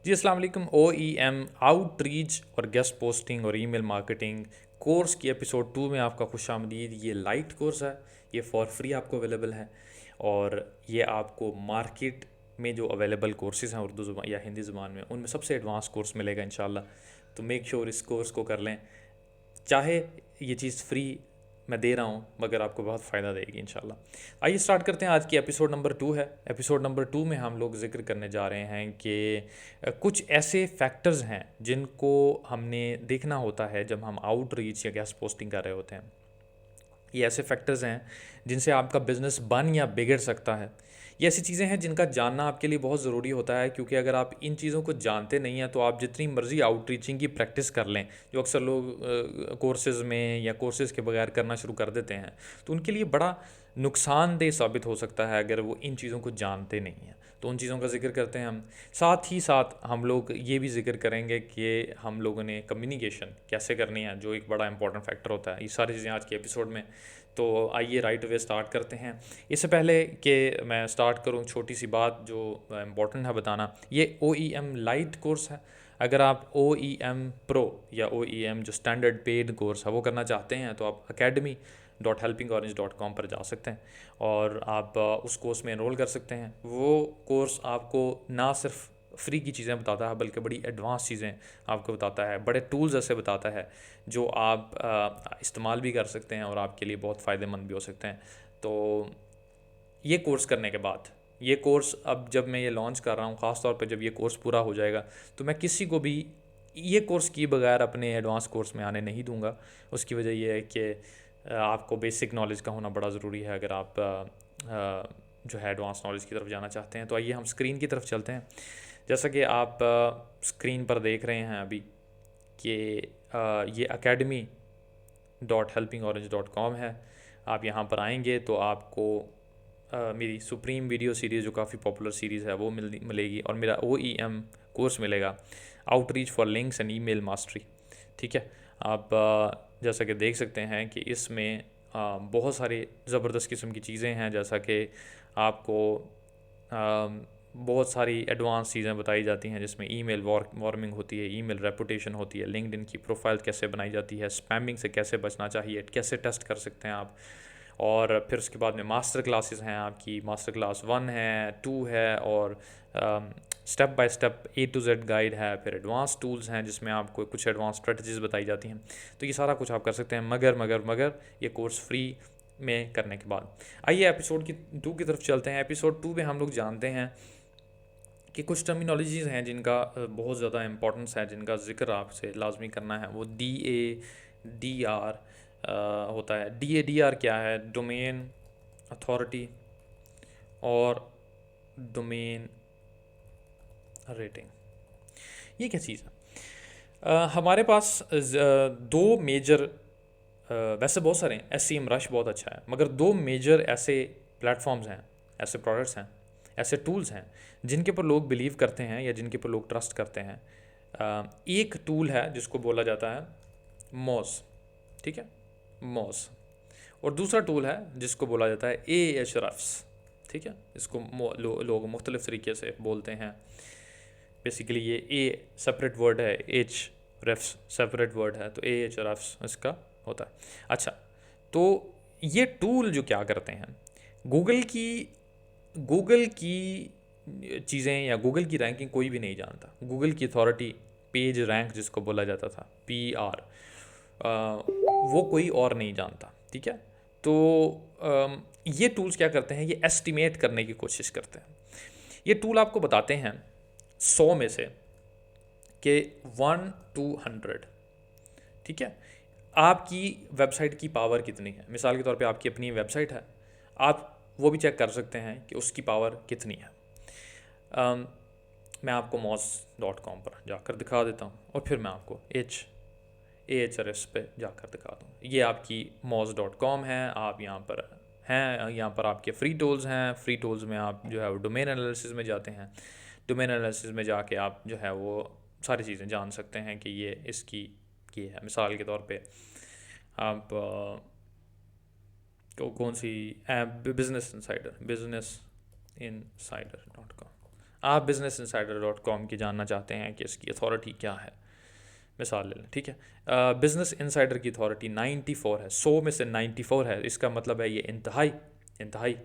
जी अस्सलाम वालेकुम। OEM outreach और गेस्ट पोस्टिंग और ईमेल मार्केटिंग कोर्स की एपिसोड 2 में आपका खुशामदीद। ये लाइट कोर्स है, ये फॉर फ्री आपको अवेलेबल है और ये आपको मार्केट में जो अवेलेबल कोर्सेज़ हैं उर्दू ज़ुबान या हिंदी ज़ुबान में, उनमें सबसे एडवांस कोर्स मिलेगा इंशाल्लाह। तो मेक श्योर इस कोर्स को कर लें। चाहे ये चीज़ फ्री मैं दे रहा हूँ मगर आपको बहुत फ़ायदा देगी इंशाल्लाह। आइए स्टार्ट करते हैं। आज की एपिसोड नंबर 2 है। एपिसोड नंबर 2 में हम लोग ज़िक्र करने जा रहे हैं कि कुछ ऐसे फैक्टर्स हैं जिनको हमने देखना होता है जब हम आउटरीच या गेस्ट पोस्टिंग कर रहे होते हैं। ये ऐसे फैक्टर्स हैं जिनसे आपका बिज़नेस बन या बिगड़ सकता है। ये ऐसी चीज़ें हैं जिनका जानना आपके लिए बहुत ज़रूरी होता है, क्योंकि अगर आप इन चीज़ों को जानते नहीं हैं तो आप जितनी मर्ज़ी आउटरीचिंग की प्रैक्टिस कर लें, जो अक्सर लोग कोर्सेज़ में या कोर्सेज़ के बगैर करना शुरू कर देते हैं, तो उनके लिए बड़ा नुकसानदेह साबित हो सकता है अगर वो इन चीज़ों को जानते नहीं हैं। तो उन चीज़ों का ज़िक्र करते हैं हम। साथ ही साथ हम लोग ये भी ज़िक्र करेंगे कि हम लोगों ने कम्युनिकेशन कैसे करनी है, जो एक बड़ा इंपॉर्टेंट फैक्टर होता है। ये सारी चीज़ें आज के एपिसोड में। तो आइए राइट अवे स्टार्ट करते हैं। इससे पहले कि मैं स्टार्ट करूं, छोटी सी बात जो इम्पोर्टेंट है बताना। ये OEM लाइट कोर्स है। अगर आप OEM प्रो या OEM जो स्टैंडर्ड पेड कोर्स है वो करना चाहते हैं तो आप academy.helpingorange.com पर जा सकते हैं और आप उस कोर्स में एनरोल कर सकते हैं। वो कोर्स आपको ना सिर्फ फ्री की चीज़ें बताता है बल्कि बड़ी एडवांस चीज़ें आपको बताता है, बड़े टूल्स ऐसे बताता है जो आप इस्तेमाल भी कर सकते हैं और आपके लिए बहुत फ़ायदेमंद भी हो सकते हैं। तो ये कोर्स करने के बाद, ये कोर्स अब जब मैं ये लॉन्च कर रहा हूँ, ख़ास तौर पे जब ये कोर्स पूरा हो जाएगा, तो मैं किसी को भी ये कोर्स किए बगैर अपने एडवांस कोर्स में आने नहीं दूंगा। उसकी वजह ये है कि आपको बेसिक नॉलेज का होना बड़ा ज़रूरी है अगर आप जो है एडवांस नॉलेज की तरफ जाना चाहते हैं। तो आइए हम स्क्रीन की तरफ चलते हैं। जैसा कि आप स्क्रीन पर देख रहे हैं अभी कि ये academy.helpingorange.com है। आप यहाँ पर आएंगे तो आपको मेरी सुप्रीम वीडियो सीरीज़ जो काफ़ी पॉपुलर सीरीज़ है वो मिलेगी और मेरा OEM कोर्स मिलेगा, outreach for links and email mastery. ठीक है। आप जैसा कि देख सकते हैं कि इसमें बहुत सारे ज़बरदस्त किस्म की चीज़ें हैं, जैसा कि आपको बहुत सारी एडवांस चीज़ें बताई जाती हैं जिसमें ईमेल वार्मिंग होती है, ईमेल रेपुटेशन होती है, लिंक्डइन की प्रोफाइल कैसे बनाई जाती है, स्पैमिंग से कैसे बचना चाहिए, कैसे टेस्ट कर सकते हैं आप। और फिर उसके बाद में मास्टर क्लासेस हैं आपकी, मास्टर क्लास 1 है, 2 है और step by step A to Z guide है। फिर एडवांस टूल्स हैं जिसमें आपको कुछ एडवांस स्ट्रेटजीज बताई जाती हैं। तो ये सारा कुछ आप कर सकते हैं मगर ये कोर्स फ्री में करने के बाद। आइए एपिसोड की 2 की तरफ चलते हैं। एपिसोड 2 में हम लोग जानते हैं कि कुछ टर्मिनोलॉजीज़ हैं जिनका बहुत ज़्यादा इंपॉर्टेंस है, जिनका ज़िक्र आपसे लाजमी करना है। वो DADR होता है। DADR क्या है? डोमेन अथॉरिटी और डोमेन रेटिंग। ये क्या चीज़ है? हमारे पास दो मेजर, वैसे बहुत सारे हैं, SEM रश बहुत अच्छा है, मगर दो मेजर ऐसे प्लेटफॉर्म्स हैं, ऐसे प्रोडक्ट्स हैं, ऐसे टूल्स हैं जिनके पर लोग बिलीव करते हैं या जिनके पर लोग ट्रस्ट करते हैं। एक टूल है जिसको बोला जाता है मोज। ठीक है, मोज। और दूसरा टूल है जिसको बोला जाता है Ahrefs। ठीक है, इसको लोग मुख्तलिफ तरीके से बोलते हैं। बेसिकली ये A सेपरेट वर्ड है, Hrefs सेपरेट वर्ड है, तो Ahrefs इसका होता है। अच्छा, तो ये टूल जो क्या करते हैं, गूगल की गूगल की चीज़ें या गूगल की रैंकिंग कोई भी नहीं जानता। गूगल की अथॉरिटी, पेज रैंक जिसको बोला जाता था, PR, वो कोई और नहीं जानता। ठीक है। तो ये टूल्स क्या करते हैं, ये एस्टिमेट करने की कोशिश करते हैं। ये टूल आपको बताते हैं 100 में से कि 1 to 100, ठीक है, आपकी वेबसाइट की पावर कितनी है। मिसाल के तौर पे आपकी अपनी वेबसाइट है, आप वो भी चेक कर सकते हैं कि उसकी पावर कितनी है। मैं आपको moz.com पर जाकर दिखा देता हूँ और फिर मैं आपको Ahrefs पे जाकर दिखा दूँ। ये आपकी moz.com है, आप यहाँ पर हैं, यहाँ पर आपके फ्री टूल्स हैं। फ्री टूल्स में आप जो है वो डोमेन एनालिसिस में जाते हैं। डोमेन एनालिसिस में जाके आप जो है वो सारी चीज़ें जान सकते हैं कि ये इसकी ये है। मिसाल के तौर पे आप कौन सी app, business insider, business insider.com, आप businessinsider.com की जानना चाहते हैं कि इसकी अथॉरिटी क्या है, मिसाल ले लें, ठीक है। बिजनेस इंसाइडर की अथॉरिटी 94 है, 100 में से 94 है। इसका मतलब है ये इंतहाई इंतहाई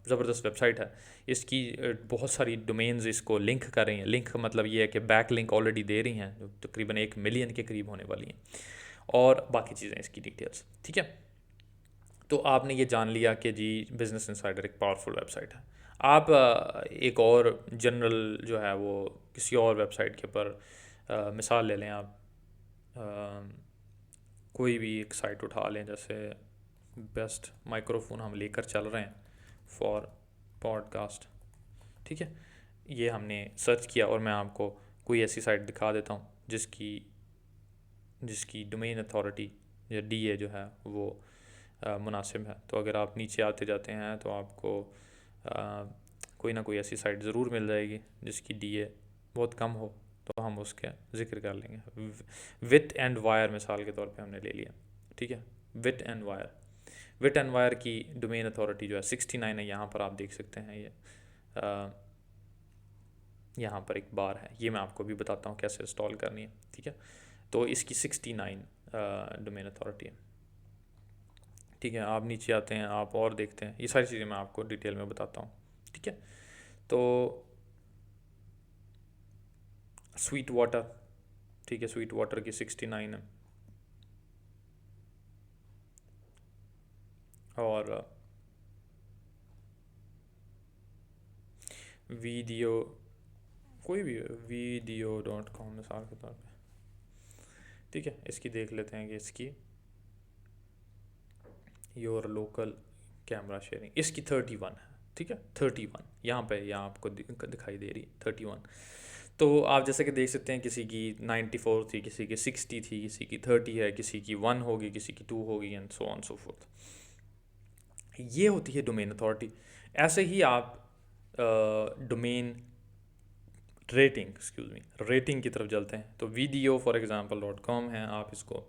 ज़बरदस्त वेबसाइट है। इसकी बहुत सारी डोमेन्स इसको लिंक कर रही हैं। लिंक का मतलब ये है कि बैक लिंक ऑलरेडी दे रही हैं, जो तकरीबन 1 मिलियन के करीब होने वाली हैं, और बाकी चीज़ें इसकी डिटेल्स, ठीक है। तो आपने ये जान लिया कि जी बिज़नेस इंसाइडर एक पावरफुल वेबसाइट है। आप एक और जनरल जो है वो किसी और वेबसाइट के ऊपर मिसाल ले लें आप, अ, कोई भी एक साइट उठा लें, जैसे बेस्ट माइक्रोफोन हम लेकर चल रहे हैं फॉर पॉडकास्ट, ठीक है। ये हमने सर्च किया और मैं आपको कोई ऐसी साइट दिखा देता हूँ जिसकी जिसकी डोमेन अथॉरिटी या डीए जो है वो मुनासिब है। तो अगर आप नीचे आते जाते हैं तो आपको कोई ना कोई ऐसी साइट ज़रूर मिल जाएगी जिसकी डीए बहुत कम हो, तो हम उसके ज़िक्र कर लेंगे। विट एंड वायर मिसाल के तौर पे हमने ले लिया, ठीक है। Wit and wire, wit and wire की डोमेन अथॉरिटी जो है 69 है। यहाँ पर आप देख सकते हैं ये यहाँ पर एक बार है, ये मैं आपको भी बताता हूँ कैसे इंस्टॉल करनी है, ठीक है। तो इसकी 69 डोमेन अथॉरिटी है, ठीक है। आप नीचे आते हैं, आप और देखते हैं, ये सारी चीज़ें मैं आपको डिटेल में बताता हूँ, ठीक है। तो स्वीट वाटर, ठीक है, स्वीट वाटर की 69 है। और वीडियो, कोई भी वीडियो.com मिसाल के तौर पे, ठीक है। इसकी देख लेते हैं कि इसकी योर लोकल कैमरा शेयरिंग, इसकी 31 है, ठीक है। 31 यहाँ पे यहाँ आपको दिखाई दे रही है 31। तो आप जैसे कि देख सकते हैं किसी की 94 थी, किसी की 60 थी, किसी की 30 है, किसी की 1 होगी, किसी की 2 होगी, and so on so fourth. ये होती है डोमेन अथॉरिटी। ऐसे ही आप domain rating, excuse me, rating की तरफ चलते हैं। तो वीडियो फॉर एग्जाम्पल.com है, आप इसको,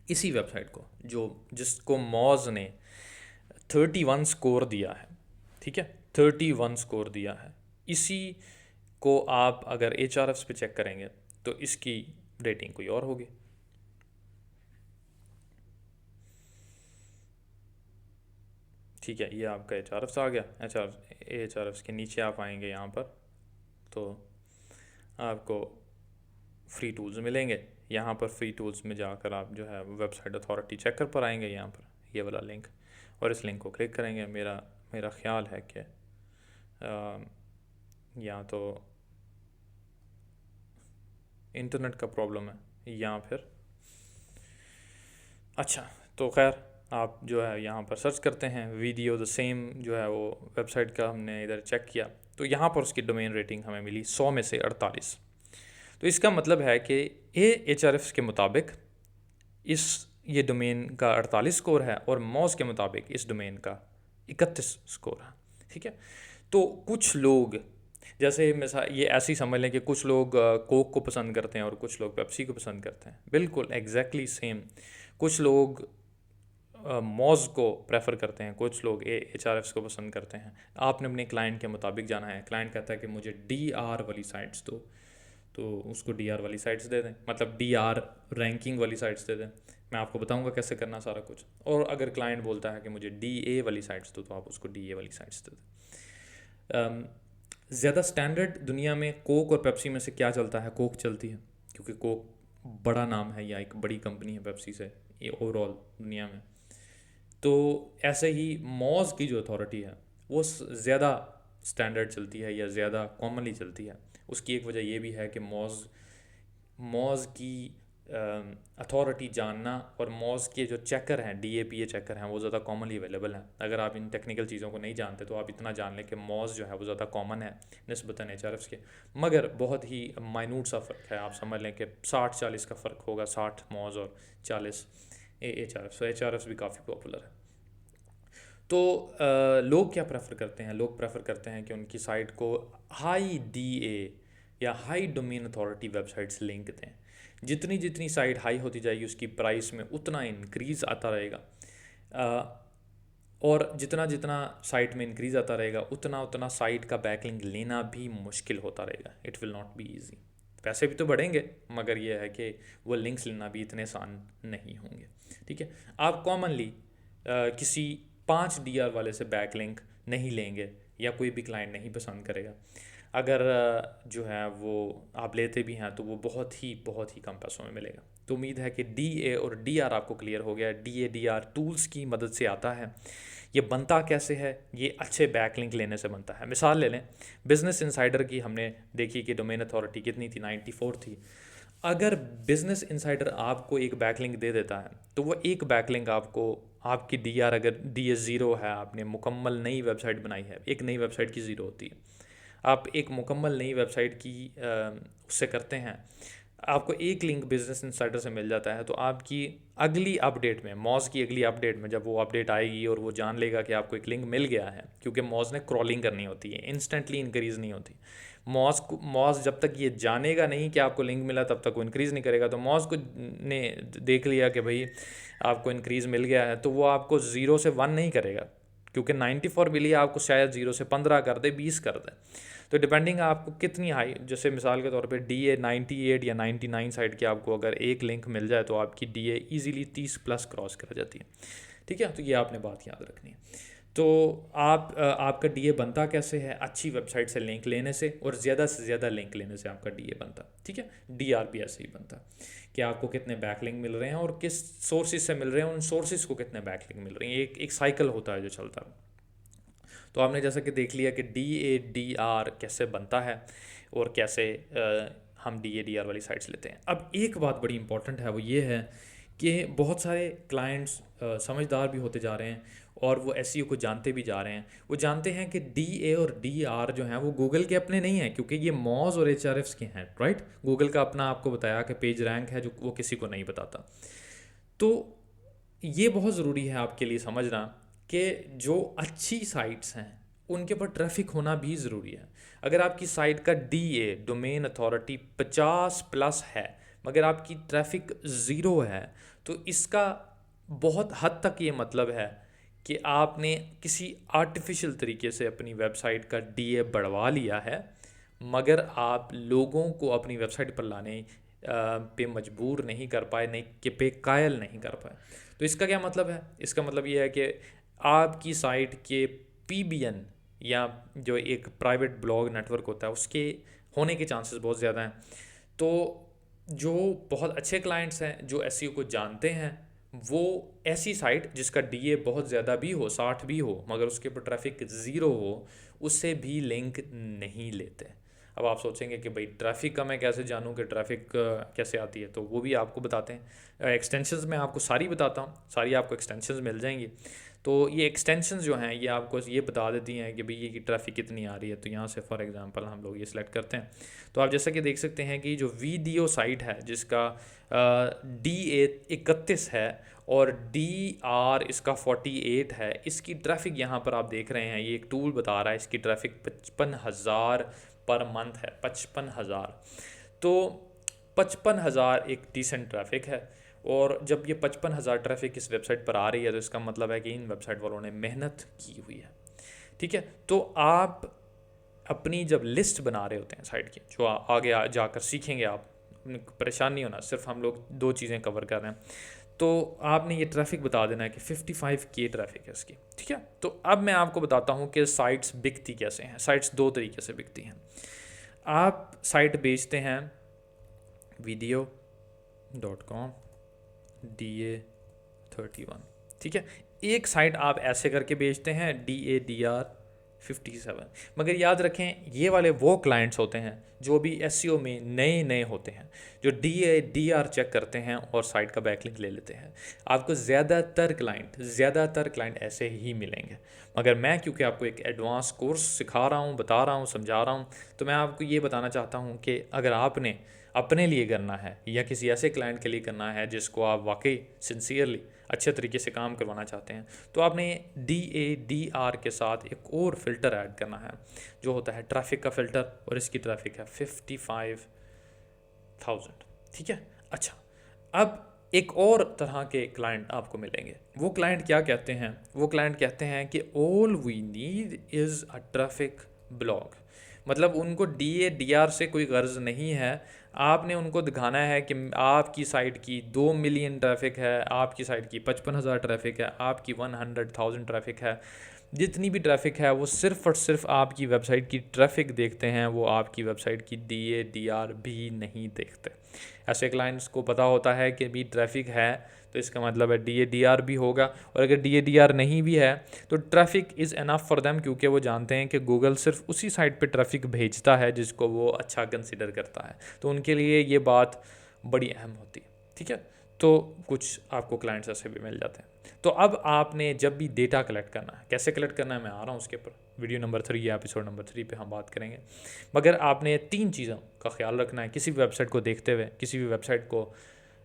इसी वेबसाइट को जो जिसको मॉज ने 31 स्कोर दिया है, ठीक है, 31 स्कोर दिया है, इसी को आप अगर HRFs पे चेक करेंगे तो इसकी रेटिंग कोई और होगी, ठीक है। ये आपका HRFs आ गया। HRFs के नीचे आप आएंगे यहाँ पर, तो आपको फ्री टूल्स मिलेंगे। यहाँ पर फ्री टूल्स में जाकर आप जो है वेबसाइट अथॉरिटी चेकर पर आएंगे, यहाँ पर ये वाला लिंक, और इस लिंक को क्लिक करेंगे। मेरा मेरा ख्याल है कि या तो इंटरनेट का प्रॉब्लम है या फिर, अच्छा, तो खैर आप जो है यहाँ पर सर्च करते हैं वीडियो द सेम, जो है वो वेबसाइट का हमने इधर चेक किया, तो यहाँ पर उसकी डोमेन रेटिंग हमें मिली 100 में से 48। तो इसका मतलब है कि HRFs के मुताबिक इस ये डोमेन का 48 स्कोर है, और मॉज के मुताबिक इस डोमेन का 31 स्कोर है, ठीक है। तो कुछ लोग, जैसे मिसाल ये ऐसे ही समझ लें कि कुछ लोग कोक को पसंद करते हैं और कुछ लोग पेप्सी को पसंद करते हैं, बिल्कुल एग्जैक्टली सेम। कुछ लोग मॉज को प्रेफर करते हैं, कुछ लोग HRFs को पसंद करते हैं। आपने अपने क्लाइंट के मुताबिक जाना है। क्लाइंट कहता है कि मुझे DR वाली साइट्स दो, तो उसको DR वाली साइट्स दे दें, मतलब DR रैंकिंग वाली साइट्स दे दें। मैं आपको बताऊंगा कैसे करना सारा कुछ। और अगर क्लाइंट बोलता है कि मुझे DA वाली साइट्स दो, तो आप उसको DA वाली साइट्स दे दें। ज़्यादा स्टैंडर्ड दुनिया में कोक और पेप्सी में से क्या चलता है? कोक चलती है, क्योंकि कोक बड़ा नाम है या एक बड़ी कंपनी है पेप्सी से ये ओवरऑल दुनिया में। तो ऐसे ही मॉज की जो अथॉरिटी है वो ज़्यादा स्टैंडर्ड चलती है या ज़्यादा कॉमनली चलती है। उसकी एक वजह ये भी है कि मॉज मॉज की अथॉरिटी जानना, और मॉज के जो चेकर हैं, DAPA चेकर हैं, वो ज़्यादा कॉमनली अवेलेबल हैं। अगर आप इन टेक्निकल चीज़ों को नहीं जानते तो आप इतना जान लें कि मॉज जो है वो ज़्यादा कॉमन है निस्बतन HRFs के, मगर बहुत ही माइन्यूट सा फ़र्क है। आप समझ लें कि 60-40 का फ़र्क होगा, 60 मॉज और 40 HRFs। तो HRFs भी काफ़ी पॉपुलर है। तो लोग क्या प्रेफर करते हैं? लोग प्रेफर करते हैं कि उनकी साइट को हाई DA या high domain authority websites link दें। जितनी जितनी साइट हाई होती जाएगी उसकी प्राइस में उतना इंक्रीज़ आता रहेगा। और जितना जितना साइट में इंक्रीज आता रहेगा उतना उतना साइट का बैकलिंक लेना भी मुश्किल होता रहेगा। It will not be easy. पैसे भी तो बढ़ेंगे, मगर यह है कि वो लिंक्स लेना भी इतने आसान नहीं होंगे। ठीक है, आप कॉमनली किसी 5 DR वाले से बैकलिंक नहीं लेंगे, या कोई भी क्लाइंट नहीं पसंद करेगा। अगर जो है वो आप लेते भी हैं तो वो बहुत ही कम पैसों में मिलेगा। तो उम्मीद है कि DA और DR आपको क्लियर हो गया है। DA DR टूल्स की मदद से आता है। ये बनता कैसे है? ये अच्छे बैकलिंक लेने से बनता है। मिसाल ले लें, बिजनेस इंसाइडर की हमने देखी कि डोमेन अथॉरिटी कितनी थी, 94 थी। अगर बिजनेस इंसाइडर आपको एक बैकलिंक दे देता है तो वो एक बैकलिंक आपको, आपकी DR अगर DA 0 है, आपने मुकम्मल नई वेबसाइट बनाई है, एक नई वेबसाइट की 0 होती है, आप एक मुकम्मल नई वेबसाइट की उससे करते हैं, आपको एक लिंक बिजनेस इंसाइडर से मिल जाता है, तो आपकी अगली अपडेट में, मॉज की अगली अपडेट में जब वो अपडेट आएगी और वो जान लेगा कि आपको एक लिंक मिल गया है, क्योंकि मॉज ने क्रॉलिंग करनी होती है, इंस्टेंटली इंक्रीज़ नहीं होती। मॉज जब तक ये जानेगा नहीं कि आपको लिंक मिला तब तक वो इंक्रीज़ नहीं करेगा। तो मॉज को ने देख लिया कि भाई आपको इंक्रीज़ मिल गया है, तो वो आपको 0 से 1 नहीं करेगा, क्योंकि 94 मिली है, आपको शायद 0 से 15 कर दे, 20 कर दे। तो डिपेंडिंग आपको कितनी हाई, जैसे मिसाल के तौर पे DA 98 या 99 साइड की आपको अगर एक लिंक मिल जाए तो आपकी DA इजीली 30+ क्रॉस कर जाती है। ठीक है, तो ये आपने बात याद रखनी है। तो आपका DA बनता कैसे है? अच्छी वेबसाइट से लिंक लेने से, और ज़्यादा से ज़्यादा लिंक लेने से आपका DA बनता। ठीक है, DR भी ऐसे ही बनता कि आपको कितने बैकलिंक मिल रहे हैं और किस सोर्सेज से मिल रहे हैं, उन सोर्सेज को कितने बैकलिंक मिल रहे हैं। एक साइकिल होता है जो चलता है। तो आपने जैसा कि देख लिया कि DA DR कैसे बनता है और कैसे हम DA DR वाली साइट्स लेते हैं। अब एक बात बड़ी इंपॉर्टेंट है, वो ये है कि बहुत सारे क्लाइंट्स समझदार भी होते जा रहे हैं और वो SEO को जानते भी जा रहे हैं। वो जानते हैं कि DA और DR जो हैं वो गूगल के अपने नहीं हैं, क्योंकि ये मॉज और HRFs के हैं, राइट। गूगल का अपना आपको बताया कि पेज रैंक है, जो वो किसी को नहीं बताता। तो ये बहुत ज़रूरी है आपके लिए समझना कि जो अच्छी साइट्स हैं उनके पर ट्रैफिक होना भी ज़रूरी है। अगर आपकी साइट का DA डोमेन अथॉरिटी 50+ है, मगर आपकी ट्रैफिक 0 है, तो इसका बहुत हद तक ये मतलब है कि आपने किसी आर्टिफिशियल तरीके से अपनी वेबसाइट का DA बढ़वा लिया है, मगर आप लोगों को अपनी वेबसाइट पर लाने पे मजबूर नहीं कर पाए, नहीं कि पे कायल नहीं कर पाए। तो इसका क्या मतलब है? इसका मतलब ये है कि आपकी साइट के PBN, या जो एक प्राइवेट ब्लॉग नेटवर्क होता है, उसके होने के चांसेस बहुत ज़्यादा हैं। तो जो बहुत अच्छे क्लाइंट्स हैं जो SEO को जानते हैं, वो ऐसी साइट जिसका DA बहुत ज़्यादा भी हो, 60 भी हो, मगर उसके ऊपर ट्रैफिक 0 हो, उससे भी लिंक नहीं लेते। अब आप सोचेंगे कि भाई ट्रैफिक का मैं कैसे जानूं कि ट्रैफिक कैसे आती है, तो वो भी आपको बताते हैं। एक्सटेंशंस में आपको सारी बताता हूँ, सारी आपको एक्सटेंशंस मिल जाएंगी। तो ये एक्सटेंशंस जो हैं ये आपको ये बता देती हैं कि भाई ये की ट्रैफिक कितनी आ रही है। तो यहाँ से फॉर एग्जांपल हम लोग ये सिलेक्ट करते हैं, तो आप जैसा कि देख सकते हैं कि जो वीडियो साइट है जिसका DA 31 है और DR इसका 48 है, इसकी ट्रैफिक यहाँ पर आप देख रहे हैं, ये एक टूल बता रहा है इसकी ट्रैफिक 55,000 पर मंथ है। 55,000, तो 55,000 एक डिसेंट ट्रैफिक है। और जब ये 55,000 ट्रैफिक इस वेबसाइट पर आ रही है तो इसका मतलब है कि इन वेबसाइट वालों ने मेहनत की हुई है। ठीक है, तो आप अपनी जब लिस्ट बना रहे होते हैं साइट की, जो आगे जाकर सीखेंगे आप, परेशान नहीं होना, सिर्फ हम लोग 2 चीज़ें कवर कर रहे हैं। तो आपने ये ट्रैफिक बता देना है कि 55K ट्रैफिक है इसकी। ठीक है, तो अब मैं आपको बताता हूँ कि साइट्स बिकती कैसे हैं। साइट्स 2 तरीके से बिकती हैं। आप साइट बेचते हैं video.com DA 31, ठीक है। एक साइट आप ऐसे करके बेचते हैं DA DR 57, मगर याद रखें ये वाले वो क्लाइंट्स होते हैं जो भी SEO में नए नए होते हैं, जो DA DR चेक करते हैं और साइट का बैकलिंक ले लेते हैं। आपको ज़्यादातर क्लाइंट ऐसे ही मिलेंगे, मगर मैं क्योंकि आपको एक एडवांस कोर्स सिखा रहा हूँ, बता रहा हूँ, समझा रहा हूँ, तो मैं आपको ये बताना चाहता हूँ कि अगर आपने अपने लिए करना है या किसी ऐसे क्लाइंट के लिए करना है जिसको आप वाकई सिंसियरली अच्छे तरीके से काम करवाना चाहते हैं, तो आपने DA DR के साथ एक और फिल्टर ऐड करना है जो होता है ट्रैफिक का फ़िल्टर, और इसकी ट्रैफिक है 55,000। ठीक है, अच्छा, अब एक और तरह के क्लाइंट आपको मिलेंगे। वो क्लाइंट क्या कहते हैं? वो क्लाइंट कहते हैं कि all we need is a traffic blog. मतलब उनको DADR से कोई गर्ज नहीं है। आपने उनको दिखाना है कि आपकी साइट की 2 मिलियन ट्रैफिक है, आपकी साइट की 55,000 ट्रैफिक है, आपकी 100,000 ट्रैफिक है। जितनी भी ट्रैफिक है वो सिर्फ़ और सिर्फ आपकी वेबसाइट की ट्रैफिक देखते हैं, वो आपकी वेबसाइट की DADR भी नहीं देखते। ऐसे क्लाइंट्स को पता होता है कि भी ट्रैफिक है तो इसका मतलब है DADR भी होगा, और अगर DADR नहीं भी है तो traffic is enough for them, क्योंकि वो जानते हैं कि गूगल सिर्फ उसी साइट पे ट्रैफिक भेजता है जिसको वो अच्छा कंसिडर करता है। तो उनके लिए ये बात बड़ी अहम होती है। ठीक है, तो कुछ आपको क्लाइंट्स ऐसे भी मिल जाते हैं। तो अब आपने जब भी डेटा कलेक्ट करना है, कैसे कलेक्ट करना है मैं आ रहा हूँ उसके ऊपर, वीडियो नंबर 3 या एपिसोड नंबर 3 पे हम बात करेंगे। मगर आपने 3 चीज़ों का ख्याल रखना है किसी भी वेबसाइट को देखते हुए। किसी भी वेबसाइट को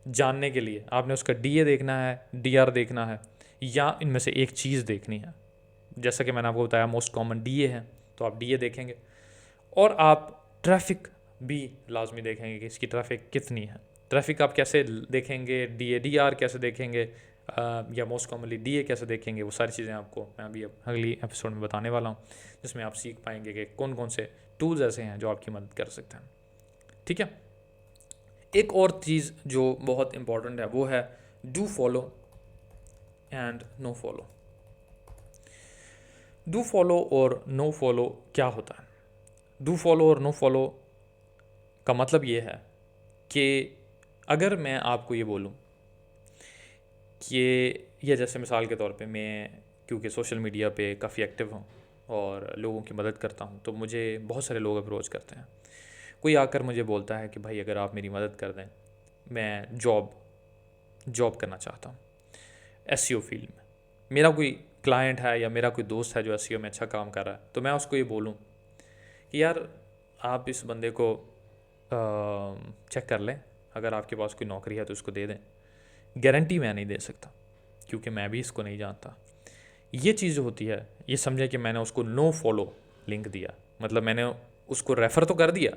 जानने के लिए आपने उसका DA देखना है, DR देखना है, या इनमें से एक चीज़ देखनी है। जैसा कि मैंने आपको बताया मोस्ट कॉमन DA है, तो आप DA देखेंगे, और आप ट्रैफिक भी लाजमी देखेंगे कि इसकी ट्रैफिक कितनी है। ट्रैफिक आप कैसे देखेंगे, DADR कैसे देखेंगे, या मोस्ट कॉमनली DA कैसे देखेंगे, वो सारी चीज़ें आपको मैं अभी अगली एपिसोड में बताने वाला हूँ, जिसमें आप सीख पाएंगे कि कौन कौन से टूल्स ऐसे हैं जो आपकी मदद कर सकते हैं। ठीक है, एक और चीज़ जो बहुत इंपॉर्टेंट है वो है do follow and no follow. Do follow और नो फॉलो क्या होता है? डू फॉलो और नो फॉलो का मतलब ये है कि अगर मैं आपको ये बोलूँ कि ये जैसे मिसाल के तौर पे मैं क्योंकि सोशल मीडिया पे काफ़ी एक्टिव हूँ और लोगों की मदद करता हूँ, तो मुझे बहुत सारे लोग अप्रोच करते हैं। कोई आकर मुझे बोलता है कि भाई अगर आप मेरी मदद कर दें, मैं जॉब करना चाहता हूँ SEO फील्ड में। मेरा कोई क्लाइंट है या मेरा कोई दोस्त है जो SEO में अच्छा काम कर रहा है, तो मैं उसको ये बोलूँ कि यार आप इस बंदे को चेक कर लें, अगर आपके पास कोई नौकरी है तो उसको दे दें। गारंटी मैं नहीं दे सकता क्योंकि मैं भी इसको नहीं जानता। ये चीज़ जो होती है, ये समझे कि मैंने उसको नो फॉलो लिंक दिया, मतलब मैंने उसको रेफ़र तो कर दिया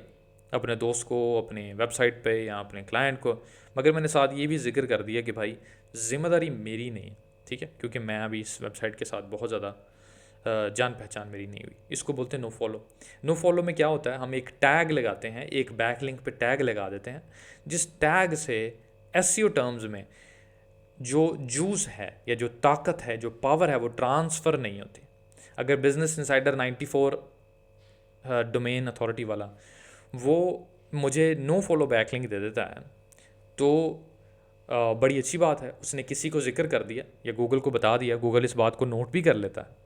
अपने दोस्त को, अपने वेबसाइट पे या अपने क्लाइंट को, मगर मैंने साथ ये भी जिक्र कर दिया कि भाई ज़िम्मेदारी मेरी नहीं है। ठीक है, क्योंकि मैं अभी इस वेबसाइट के साथ बहुत ज़्यादा जान पहचान मेरी नहीं हुई। इसको बोलते हैं नो फॉलो। नो फॉलो में क्या होता है, हम एक टैग लगाते हैं, एक बैक लिंक पे टैग लगा देते हैं, जिस टैग से SEO टर्म्स में जो जूस है या जो ताकत है, जो पावर है, वो ट्रांसफ़र नहीं होती। अगर बिजनेस इंसाइडर 94 डोमेन अथॉरिटी वाला वो मुझे नो फॉलो बैकलिंक दे देता है तो बड़ी अच्छी बात है, उसने किसी को जिक्र कर दिया या गूगल को बता दिया, गूगल इस बात को नोट भी कर लेता है।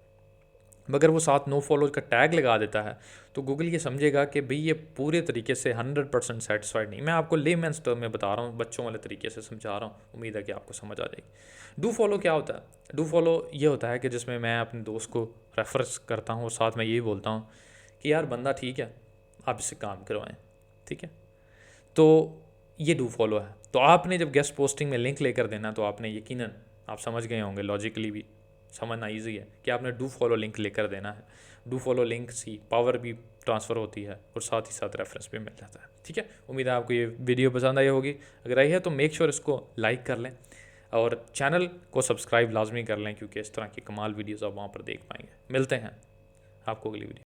मगर वो साथ नो फॉलो का टैग लगा देता है तो गूगल ये समझेगा कि भाई ये पूरे तरीके से 100% सेटिस्फाइड नहीं। मैं आपको लेमैन्स टर्म में बता रहा हूँ, बच्चों वाले तरीके से समझा रहा हूँ, उम्मीद है कि आपको समझ आ जाएगी। डू फॉलो क्या होता है? डू फॉलो ये होता है कि जिसमें मैं अपने दोस्त को रेफरेंस करता हूँ और साथ में यही बोलता हूँ कि यार बंदा ठीक है, आप इससे काम करवाएं। ठीक है, तो ये डू फॉलो है। तो आपने जब गेस्ट पोस्टिंग में लिंक लेकर देना तो आपने यकीनन आप समझ गए होंगे, लॉजिकली भी समझना ईजी है कि आपने डू फॉलो लिंक लेकर देना है। डू फॉलो लिंक से पावर भी ट्रांसफ़र होती है और साथ ही साथ रेफरेंस भी मिल जाता है। ठीक है, उम्मीद है आपको ये वीडियो पसंद आई होगी। अगर आई है तो मेक श्योर इसको लाइक कर लें और चैनल को सब्सक्राइब लाजमी कर लें, क्योंकि इस तरह की कमाल वीडियोज़ आप वहाँ पर देख पाएंगे। मिलते हैं आपको अगली वीडियो।